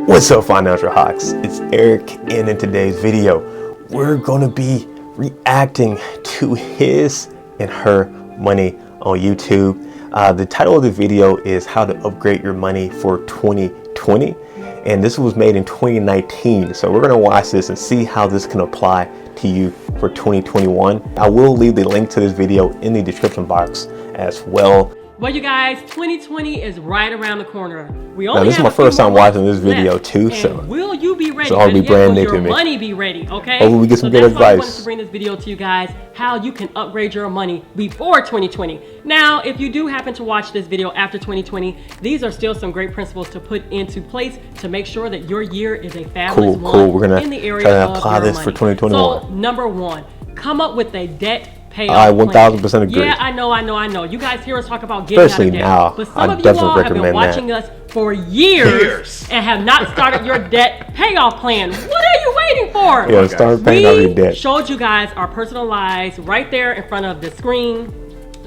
What's up, Financial Hawks? It's Eric, and in today's video, we're going to be reacting to his and her money on YouTube. The title of the video is How to Upgrade Your Money for 2020, and this was made in 2019. So we're going to watch this and see how this can apply to you for 2021. I will leave the link to this video in the description box as well. Well, you guys, 2020 is right around the corner. Now, this is my first time watching this video too, so will you be ready? So I'll be brand new to your me. Money be ready, okay? Hopefully we get some good advice. I advice. wanted to bring this video to you guys, how you can upgrade your money before 2020. Now, if you do happen to watch this video after 2020, these are still some great principles to put into place to make sure that your year is a fabulous one. Cool. We're gonna in the area try to of apply your this money. for 2021. So, number one, come up with a debt payoff I 1000% agree. Yeah, I know. You guys hear us talk about getting Especially out of debt. now. But some I of you definitely all have been recommend watching that. us for years and have not started your debt payoff plan. What are you waiting for? Yeah, start paying off your debt. We showed you guys our personal lives right there in front of the screen,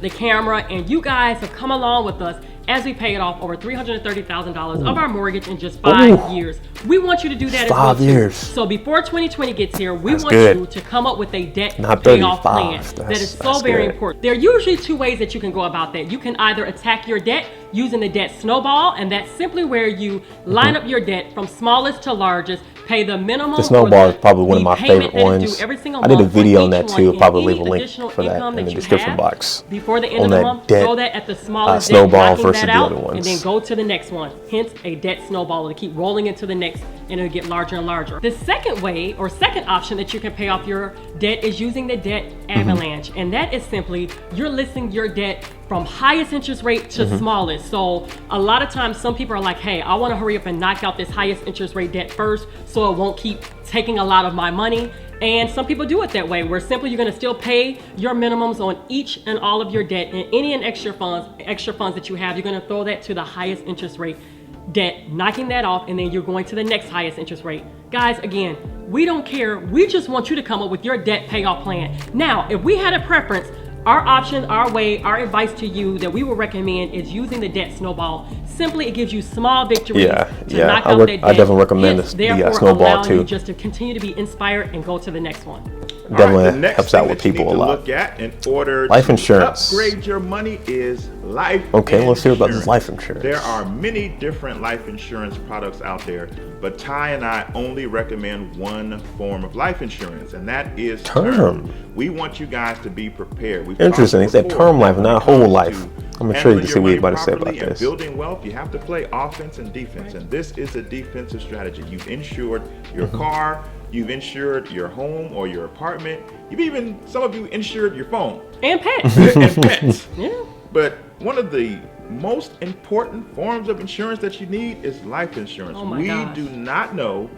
the camera, and you guys have come along with us as we paid off over $330,000 of our mortgage in just 5 years. We want you to do that as well. 5 years. So before 2020 gets here, we want good. you to come up with a debt Not payoff 35. plan. That is so very important. There are usually two ways that you can go about that. You can either attack your debt using the debt snowball, and that's simply where you line up your debt from smallest to largest, pay the minimum. The snowball is probably one of my favorite ones. I did a video on that too. I'll probably leave a link for that in the description box. Before the end of the month, throw that at the smallest debt, snowball versus the other and ones. then go to the next one. Hence a debt snowball to keep rolling into the next, and it'll get larger and larger. The second way or second option that you can pay off your debt is using the debt avalanche, and that is simply you're listing your debt from highest interest rate to smallest. So a lot of times some people are like, hey, I want to hurry up and knock out this highest interest rate debt first so it won't keep taking a lot of my money. And some people do it that way, where simply you're going to still pay your minimums on each and all of your debt, and any and extra funds that you have, you're going to throw that to the highest interest rate debt, knocking that off, and then you're going to the next highest interest rate. Guys, again, we don't care. We just want you to come up with your debt payoff plan. Now, if we had a preference, our option, our way, our advice to you that we would recommend is using the debt snowball. Simply, it gives you small victories to knock out that debt. I definitely recommend the snowball too. You just to continue to be inspired and go to the next one. Definitely helps out with people a lot. Look at in order life to insurance. Upgrade your money is life. Okay, let's hear about this life insurance. There are many different life insurance products out there, but Ty and I only recommend one form of life insurance, and that is term. We want you guys to be prepared. Interesting. He said term life, not whole life. I'm intrigued to see what you're about to say about this. Building wealth, you have to play offense and defense, and this is a defensive strategy. You've insured your car, you've insured your home or your apartment. You've even, some of you insured your phone. And pets. And pets. Yeah. But one of the most important forms of insurance that you need is life insurance. Oh my gosh. Do not know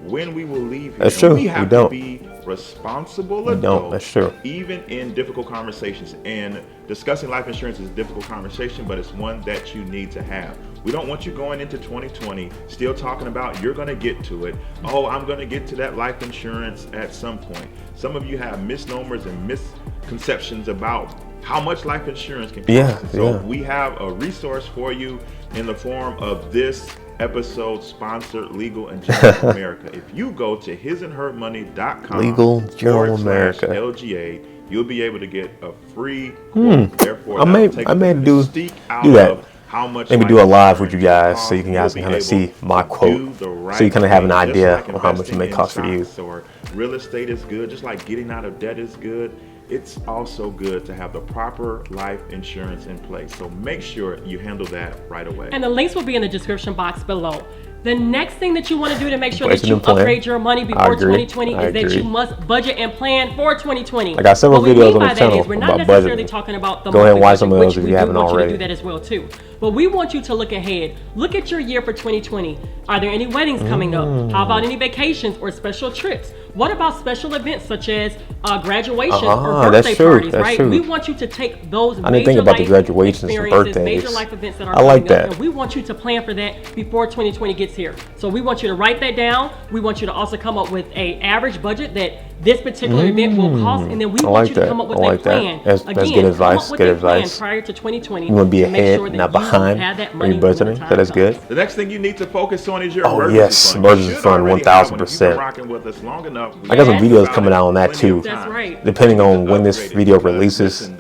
when we will leave here. That's true. We have to be responsible adults. That's true. Even in difficult conversations. And discussing life insurance is a difficult conversation, but it's one that you need to have. We don't want you going into 2020 still talking about you're going to get to it. Oh, I'm going to get to that life insurance at some point. Some of you have misnomers and misconceptions about how much life insurance can cost. So we have a resource for you in the form of this episode sponsored Legal and General America. If you go to hisandhermoney.com Legal General America LGA, you'll be able to get a free quote. Therefore, I may do that. How much maybe do a live with you guys so you guys can kind of see my quote, so you kind of have an idea on how much it may cost for you. Or real estate is good, just like getting out of debt is good. It's also good to have the proper life insurance in place. So make sure you handle that right away. And the links will be in the description box below. The next thing that you want to do to make sure that you upgrade your money before 2020 is that you must budget and plan for 2020. I got several videos on the channel we're not about necessarily budgeting. talking about the Go ahead and watch monthly some of those budget, if you haven't already. We want you to do that as well too. But we want you to look ahead. Look at your year for 2020. Are there any weddings coming up? How about any vacations or special trips? What about special events such as graduations or birthday parties, right? We want you to take those I didn't think about the graduations and birthdays. major life events that are I like coming up, that. and we want you to plan for that before 2020 gets here. So we want you to write that down. We want you to also come up with a average budget that this particular event will cost, and then we want you to come up with a plan. That's good advice. Good advice. Prior to 2020, you want to be ahead, sure not behind. Have that money when budgeting. So that's good. The next thing you need to focus on is your emergency fund. Emergency fund, 1,000%. I got some videos coming out on that too. That's right. Depending on when this video releases,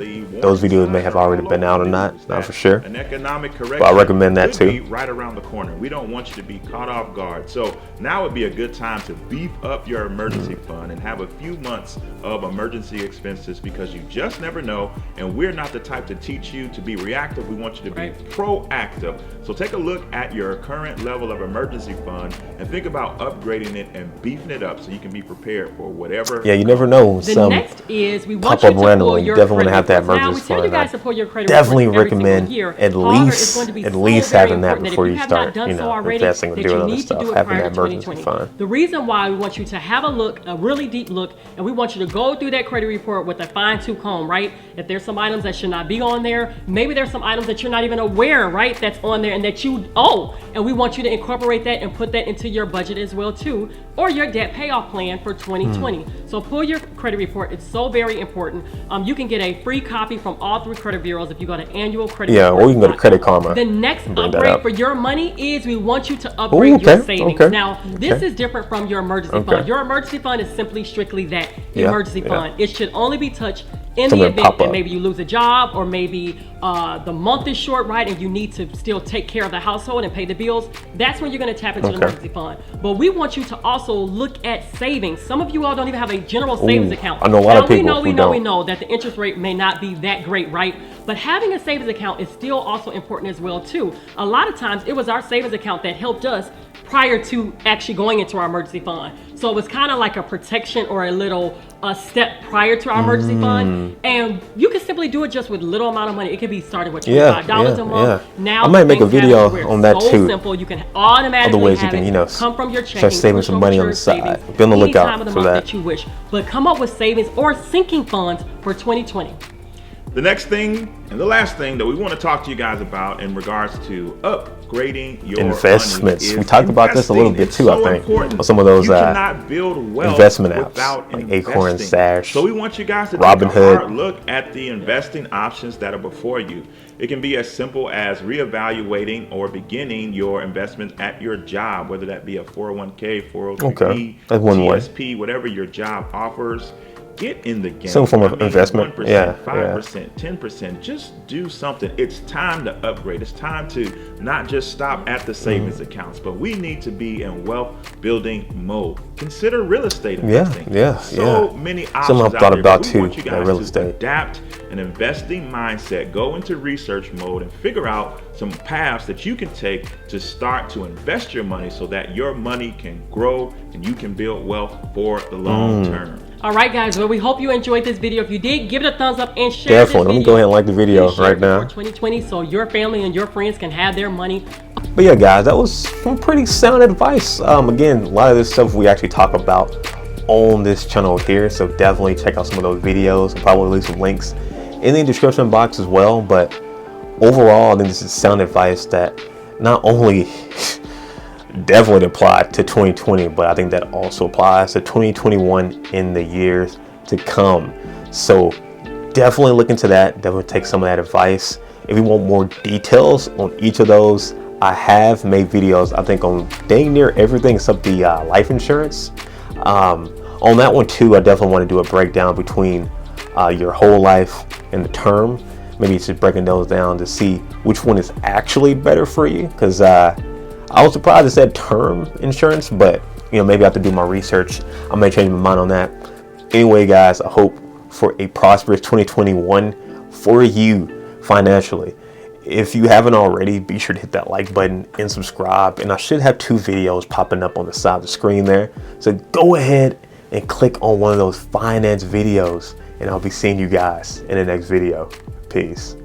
those videos may have already been out or not for sure. An economic correction, but I recommend that too. Right around the corner. We don't want you to be caught off guard. So now would be a good time to beef up your emergency fund and have a few months of emergency expenses, because you just never know. And we're not the type to teach you to be reactive. We want you to be proactive. So take a look at your current level of emergency fund and think about upgrading it and beefing it up so you can be prepared for whatever. Yeah, you never know. The next is we want you to pull your definitely want to have that emergency we tell you guys to pull your credit definitely report recommend at least having that before you start, investing or doing other stuff, having that emergency fund. The reason why we want you to have a look, a really deep look, and we want you to go through that credit report with a fine-tooth comb, right? If there's some items that should not be on there, maybe there's some items that you're not even aware, right, that's on there and that you owe, and we want you to incorporate that and put that into your budget as well too, or your debt payoff plan for 2020. So pull your credit report. It's so very important. You can get a free copy from all 3 credit bureaus if you go to annual credit. Yeah, or you can go to Credit Karma. The next upgrade for your money is we want you to upgrade your savings. Now, this is different from your emergency fund. Your emergency fund is simply strictly that emergency fund. It should only be touched in the event that maybe you lose a job, or maybe the month is short, right, and you need to still take care of the household and pay the bills. That's when you're going to tap into the emergency fund. But we want you to also look at savings. Some of you all don't even have a general savings account. I know a lot of people we know that the interest rate may not be that great, right? But having a savings account is still also important as well too. A lot of times it was our savings account that helped us prior to actually going into our emergency fund. So it was kind of like a protection or a little step prior to our emergency fund. And you can simply do it just with little amount of money. It could be started with $25 a month. Now I might make a video on that too. Simple. You can automatically other ways you can, come from your checking, start saving some money on the side. Be on the lookout for that. You wish, but come up with savings or sinking funds for 2020. The next thing and the last thing that we want to talk to you guys about in regards to upgrading your investments. We talked about this a little bit too, I think, on some of those investment apps like Acorn, Stash. So we want you guys to take a hard look at the investing options that are before you. It can be as simple as reevaluating or beginning your investment at your job, whether that be a 401k, 403b, GSP, whatever your job offers. Get in the game. Some form of investment. 1%, 5%, 10%. Just do something. It's time to upgrade. It's time to not just stop at the savings accounts, but we need to be in wealth building mode. Consider real estate investing. So many options Something I've thought about too, want you guys real to estate. adapt an investing mindset. Go into research mode and figure out some paths that you can take to start to invest your money so that your money can grow and you can build wealth for the long term. All right, guys. Well, we hope you enjoyed this video. If you did, give it a thumbs up and share this video. Let me go ahead and like the video right now. 2020, so your family and your friends can have their money. But yeah, guys, that was some pretty sound advice. Again, a lot of this stuff we actually talk about on this channel here. So definitely check out some of those videos. I'll probably leave some links in the description box as well. But overall, I think this is sound advice that not only definitely apply to 2020, but I think that also applies to 2021 in the years to come. So definitely look into that. Definitely take some of that advice. If you want more details on each of those, I have made videos, I think, on dang near everything except the life insurance. On that one too, I definitely want to do a breakdown between your whole life and the term. Maybe just breaking those down to see which one is actually better for you, because I was surprised it said term insurance, but maybe I have to do my research. I may change my mind on that. Anyway, guys, I hope for a prosperous 2021 for you financially. If you haven't already, be sure to hit that like button and subscribe. And I should have 2 videos popping up on the side of the screen there. So go ahead and click on one of those finance videos, and I'll be seeing you guys in the next video. Peace.